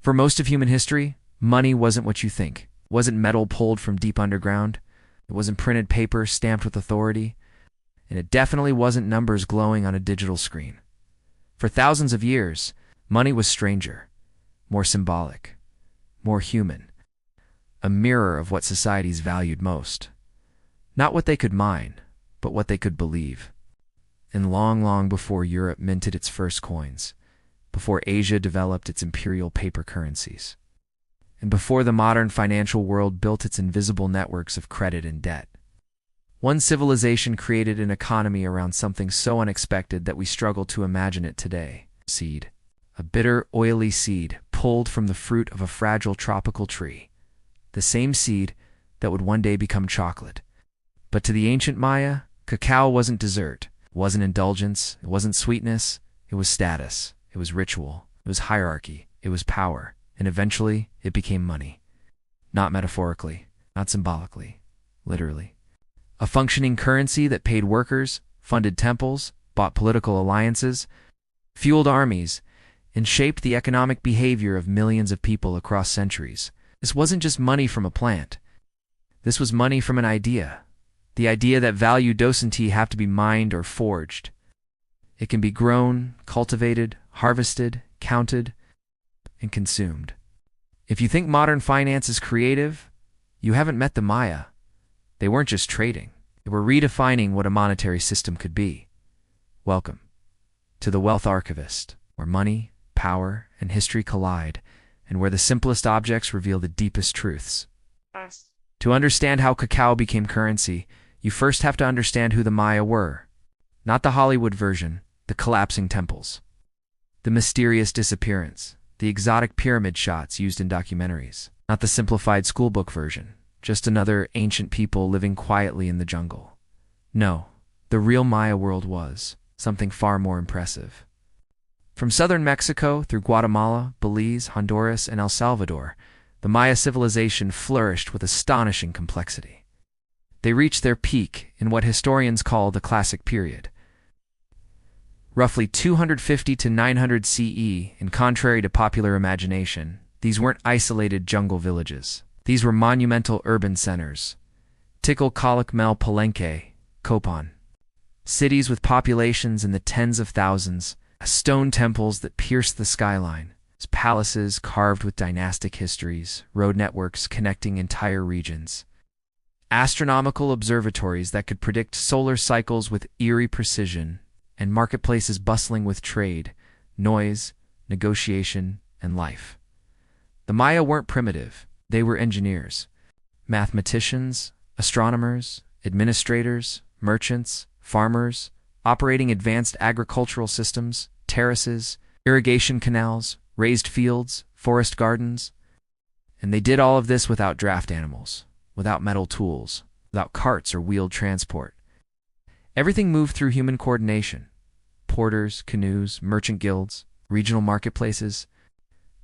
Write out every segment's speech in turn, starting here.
For most of human history, money wasn't what you think. It wasn't metal pulled from deep underground. It wasn't printed paper stamped with authority. And it definitely wasn't numbers glowing on a digital screen. For thousands of years, money was stranger, more symbolic, more human, a mirror of what societies valued most. Not what they could mine, but what they could believe. And long before Europe minted its first coins, before Asia developed its imperial paper currencies, and before the modern financial world built its invisible networks of credit and debt, one civilization created an economy around something so unexpected that we struggle to imagine it today. Seed. A bitter, oily seed pulled from the fruit of a fragile tropical tree. The same seed that would one day become chocolate. But to the ancient Maya, cacao wasn't dessert. It wasn't indulgence. It wasn't sweetness. It was status. It was ritual. It was hierarchy. It was power. And eventually, it became money. Not metaphorically, not symbolically, literally. A functioning currency that paid workers, funded temples, bought political alliances, fueled armies, and shaped the economic behavior of millions of people across centuries. This wasn't just money from a plant. This was money from an idea. The idea that value doesn't have to be mined or forged. It can be grown, cultivated, harvested, counted, and consumed. If you think modern finance is creative, you haven't met the Maya. They weren't just trading. They were redefining what a monetary system could be. Welcome to the Wealth Archivist, where money, power, and history collide, and where the simplest objects reveal the deepest truths. To understand how cacao became currency, you first have to understand who the Maya were. Not the Hollywood version, the collapsing temples, the mysterious disappearance, the exotic pyramid shots used in documentaries. Not the simplified schoolbook version, just another ancient people living quietly in the jungle. No, the real Maya world was something far more impressive. From southern Mexico through Guatemala, Belize, Honduras, and El Salvador, the Maya civilization flourished with astonishing complexity. They reached their peak in what historians call the Classic Period. Roughly 250 to 900 CE, and contrary to popular imagination, these weren't isolated jungle villages. These were monumental urban centers. Tikal-Calakmul Palenque, Copan. Cities with populations in the tens of thousands, stone temples that pierced the skyline, palaces carved with dynastic histories, road networks connecting entire regions, astronomical observatories that could predict solar cycles with eerie precision, and marketplaces bustling with trade, noise, negotiation, and life. The Maya weren't primitive. They were engineers, mathematicians, astronomers, administrators, merchants, farmers, operating advanced agricultural systems, terraces, irrigation canals, raised fields, forest gardens. And they did all of this without draft animals, without metal tools, without carts or wheeled transport. Everything moved through human coordination. Porters, canoes, merchant guilds, regional marketplaces.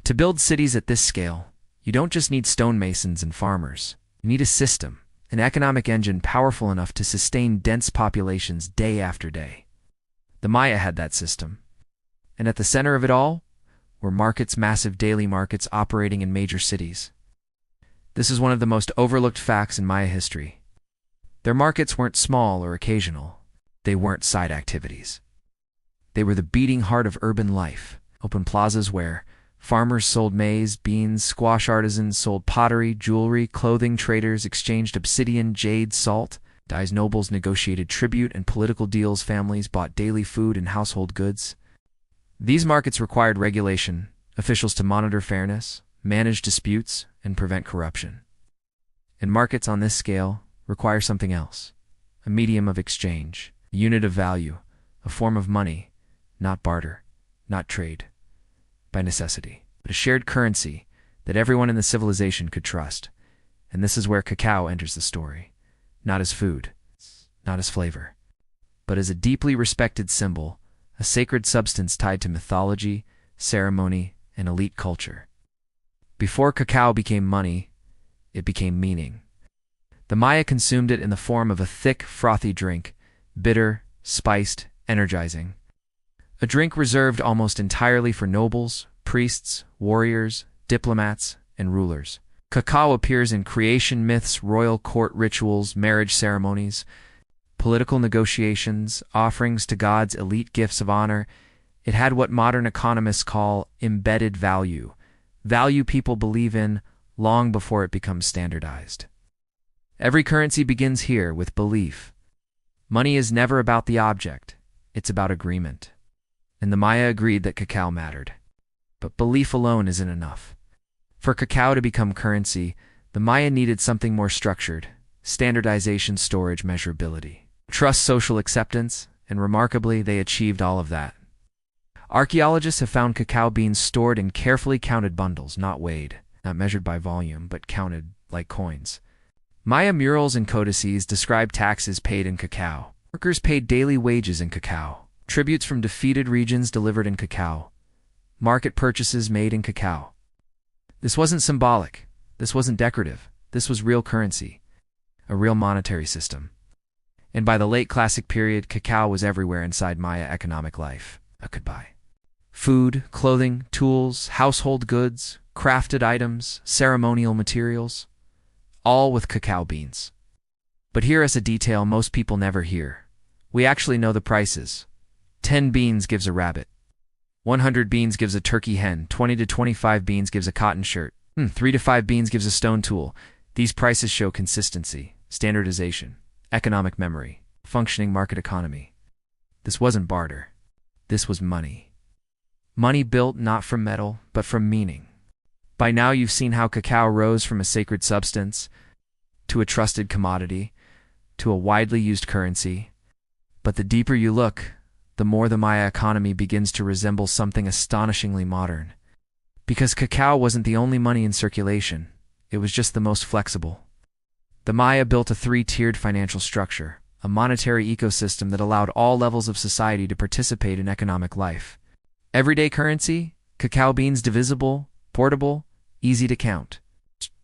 To build cities at this scale, you don't just need stonemasons and farmers. You need a system, an economic engine powerful enough to sustain dense populations day after day. The Maya had that system. And at the center of it all were markets, massive daily markets operating in major cities. This is one of the most overlooked facts in Maya history. Their markets weren't small or occasional. They weren't side activities. They were the beating heart of urban life, open plazas where farmers sold maize, beans, squash artisans sold pottery, jewelry, clothing traders exchanged obsidian, jade, salt, dyes nobles negotiated tribute, and political deals families bought daily food and household goods. These markets required regulation, officials to monitor fairness, manage disputes, and prevent corruption. And markets on this scale require something else, a medium of exchange, a unit of value, a form of money, not barter, not trade, by necessity, but a shared currency that everyone in the civilization could trust. And this is where cacao enters the story, not as food, not as flavor, but as a deeply respected symbol, a sacred substance tied to mythology, ceremony, and elite culture. Before cacao became money, it became meaning. The Maya consumed it in the form of a thick, frothy drink, bitter, spiced, energizing. A drink reserved almost entirely for nobles, priests, warriors, diplomats, and rulers. Cacao appears in creation myths, royal court rituals, marriage ceremonies, political negotiations, offerings to gods, elite gifts of honor. It had what modern economists call embedded value, value people believe in long before it becomes standardized. Every currency begins here with belief. Money is never about the object, it's about agreement. And the Maya agreed that cacao mattered. But belief alone isn't enough. For cacao to become currency, the Maya needed something more structured: standardization, storage, measurability, trust, social acceptance, and remarkably, they achieved all of that. Archaeologists have found cacao beans stored in carefully counted bundles, not weighed, not measured by volume, but counted like coins. Maya murals and codices describe taxes paid in cacao. Workers paid daily wages in cacao. Tributes from defeated regions delivered in cacao. Market purchases made in cacao. This wasn't symbolic. This wasn't decorative. This was real currency, a real monetary system. And by the late classic period, cacao was everywhere inside Maya economic life. I could buy food, clothing, tools, household goods, crafted items, ceremonial materials, all with cacao beans. But here is a detail most people never hear. We actually know the prices. 10 beans gives a rabbit. 100 beans gives a turkey hen. 20 to 25 beans gives a cotton shirt. 3 to 5 beans gives a stone tool. These prices show consistency, standardization, economic memory, functioning market economy. This wasn't barter. This was money. Money built not from metal, but from meaning. By now you've seen how cacao rose from a sacred substance to a trusted commodity, to a widely used currency. But the deeper you look, the more the Maya economy begins to resemble something astonishingly modern. Because cacao wasn't the only money in circulation, it was just the most flexible. The Maya built a 3-tiered financial structure, a monetary ecosystem that allowed all levels of society to participate in economic life. Everyday currency, cacao beans, divisible, portable, easy to count.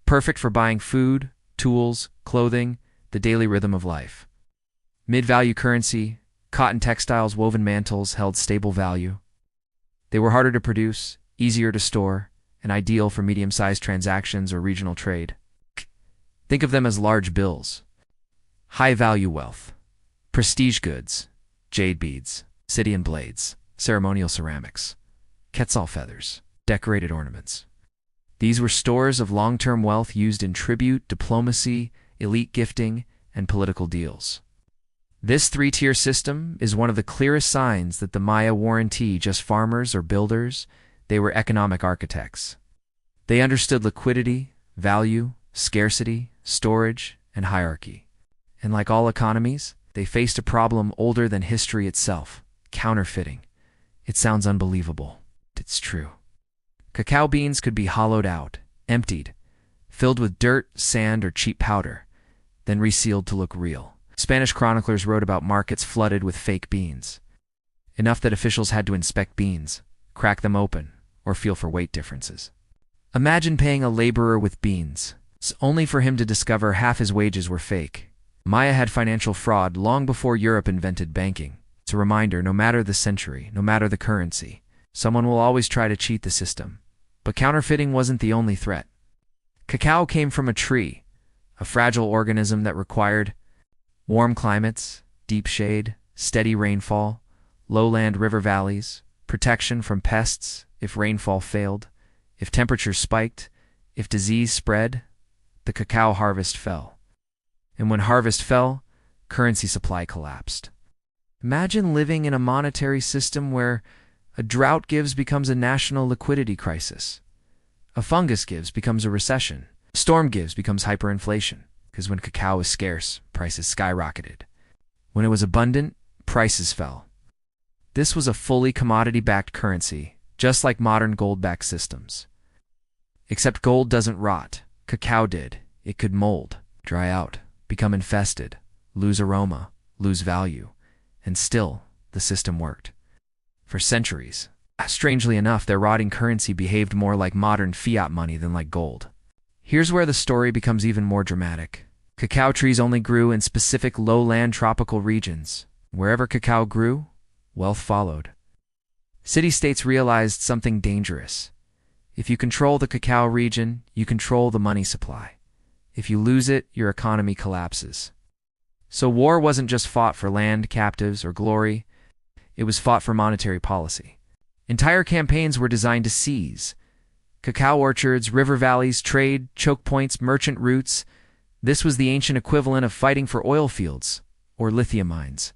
Perfect for buying food, tools, clothing, the daily rhythm of life. Mid-value currency, cotton textiles, woven mantles held stable value. They were harder to produce, easier to store, and ideal for medium-sized transactions or regional trade. Think of them as large bills. High-value wealth, prestige goods, jade beads, obsidian blades, ceremonial ceramics, quetzal feathers, decorated ornaments. These were stores of long-term wealth used in tribute, diplomacy, elite gifting, and political deals. This 3-tier system is one of the clearest signs that the Maya weren't just farmers or builders, they were economic architects. They understood liquidity, value, scarcity, storage, and hierarchy. And like all economies, they faced a problem older than history itself: counterfeiting. It sounds unbelievable. It's true. Cacao beans could be hollowed out, emptied, filled with dirt, sand, or cheap powder, then resealed to look real. Spanish chroniclers wrote about markets flooded with fake beans. Enough that officials had to inspect beans, crack them open, or feel for weight differences. Imagine paying a laborer with beans, only for him to discover half his wages were fake. Maya had financial fraud long before Europe invented banking. It's a reminder, no matter the century, no matter the currency, someone will always try to cheat the system. But counterfeiting wasn't the only threat. Cacao came from a tree, a fragile organism that required warm climates, deep shade, steady rainfall, lowland river valleys, protection from pests if rainfall failed, if temperatures spiked, if disease spread, the cacao harvest fell. And when harvest fell, currency supply collapsed. Imagine living in a monetary system where a drought becomes a national liquidity crisis. A fungus becomes a recession. A storm becomes hyperinflation. Because when cacao was scarce, prices skyrocketed. When it was abundant, prices fell. This was a fully commodity-backed currency, just like modern gold-backed systems. Except gold doesn't rot. Cacao did. It could mold, dry out, become infested, lose aroma, lose value. And still, the system worked. For centuries. Strangely enough, their rotting currency behaved more like modern fiat money than like gold. Here's where the story becomes even more dramatic. Cacao trees only grew in specific lowland tropical regions. Wherever cacao grew, wealth followed. City-states realized something dangerous. If you control the cacao region, you control the money supply. If you lose it, your economy collapses. So war wasn't just fought for land, captives, or glory. It was fought for monetary policy. Entire campaigns were designed to seize cacao orchards, river valleys, trade, choke points, merchant routes. This was the ancient equivalent of fighting for oil fields, or lithium mines,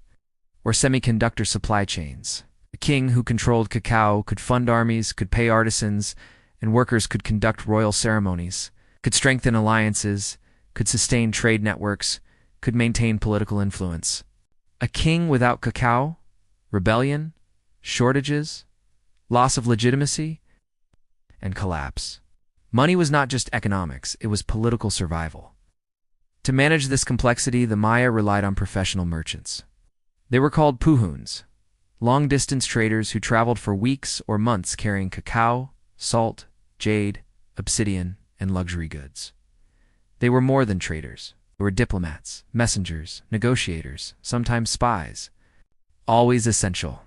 or semiconductor supply chains. A king who controlled cacao could fund armies, could pay artisans, and workers could conduct royal ceremonies, could strengthen alliances, could sustain trade networks, could maintain political influence. A king without cacao, rebellion, shortages, loss of legitimacy, and collapse. Money was not just economics, it was political survival. To manage this complexity, the Maya relied on professional merchants. They were called puhuns, long-distance traders who traveled for weeks or months carrying cacao, salt, jade, obsidian, and luxury goods. They were more than traders. They were diplomats, messengers, negotiators, sometimes spies. Always essential.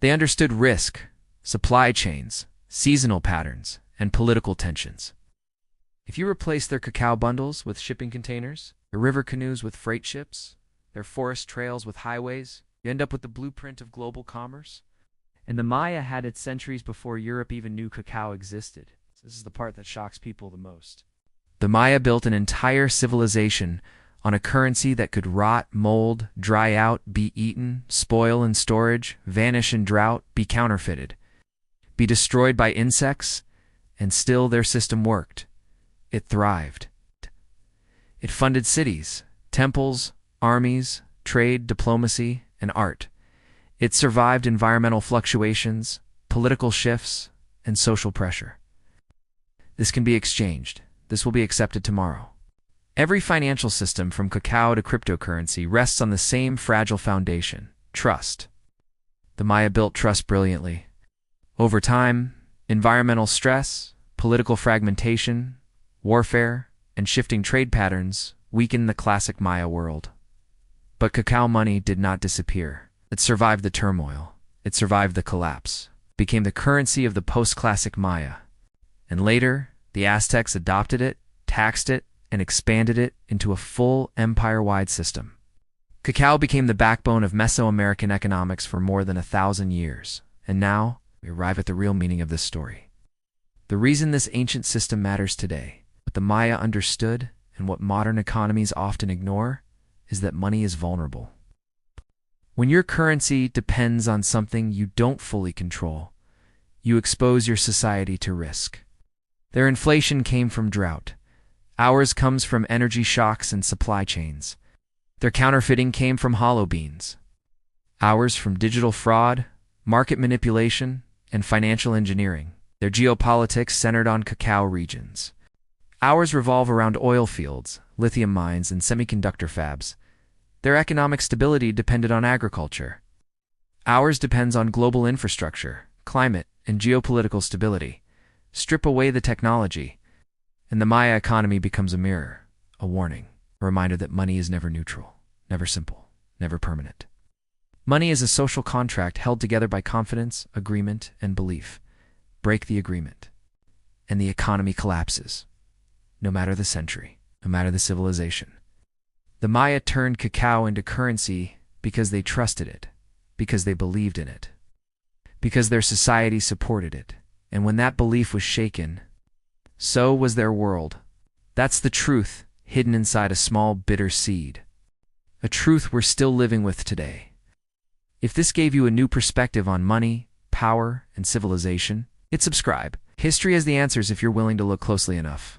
They understood risk, supply chains, seasonal patterns, and political tensions. If you replace their cacao bundles with shipping containers, their river canoes with freight ships, their forest trails with highways, you end up with the blueprint of global commerce. And the Maya had it centuries before Europe even knew cacao existed. This is the part that shocks people the most. The Maya built an entire civilization on a currency that could rot, mold, dry out, be eaten, spoil in storage, vanish in drought, be counterfeited, be destroyed by insects, and still their system worked. It thrived. It funded cities, temples, armies, trade, diplomacy, and art. It survived environmental fluctuations, political shifts, and social pressure. This can be exchanged. This will be accepted tomorrow. Every financial system, from cacao to cryptocurrency, rests on the same fragile foundation: trust. The Maya built trust brilliantly. Over time, environmental stress, political fragmentation, warfare, and shifting trade patterns weakened the classic Maya world. But cacao money did not disappear. It survived the turmoil. It survived the collapse. It became the currency of the post-classic Maya. And later, the Aztecs adopted it, taxed it, and expanded it into a full empire-wide system. Cacao became the backbone of Mesoamerican economics for more than 1,000 years. And now, we arrive at the real meaning of this story. The reason this ancient system matters today, what the Maya understood, and what modern economies often ignore, is that money is vulnerable. When your currency depends on something you don't fully control, you expose your society to risk. Their inflation came from drought. Ours comes from energy shocks and supply chains. Their counterfeiting came from hollow beans. Ours from digital fraud, market manipulation, and financial engineering. Their geopolitics centered on cacao regions. Ours revolve around oil fields, lithium mines, and semiconductor fabs. Their economic stability depended on agriculture. Ours depends on global infrastructure, climate, and geopolitical stability. Strip away the technology, and the Maya economy becomes a mirror, a warning, a reminder that money is never neutral, never simple, never permanent. Money is a social contract held together by confidence, agreement, and belief. Break the agreement, and the economy collapses. No matter the century, no matter the civilization. The Maya turned cacao into currency because they trusted it, because they believed in it, because their society supported it. And when that belief was shaken, so was their world. That's the truth hidden inside a small, bitter seed. A truth we're still living with today. If this gave you a new perspective on money, power, and civilization, hit subscribe. History has the answers if you're willing to look closely enough.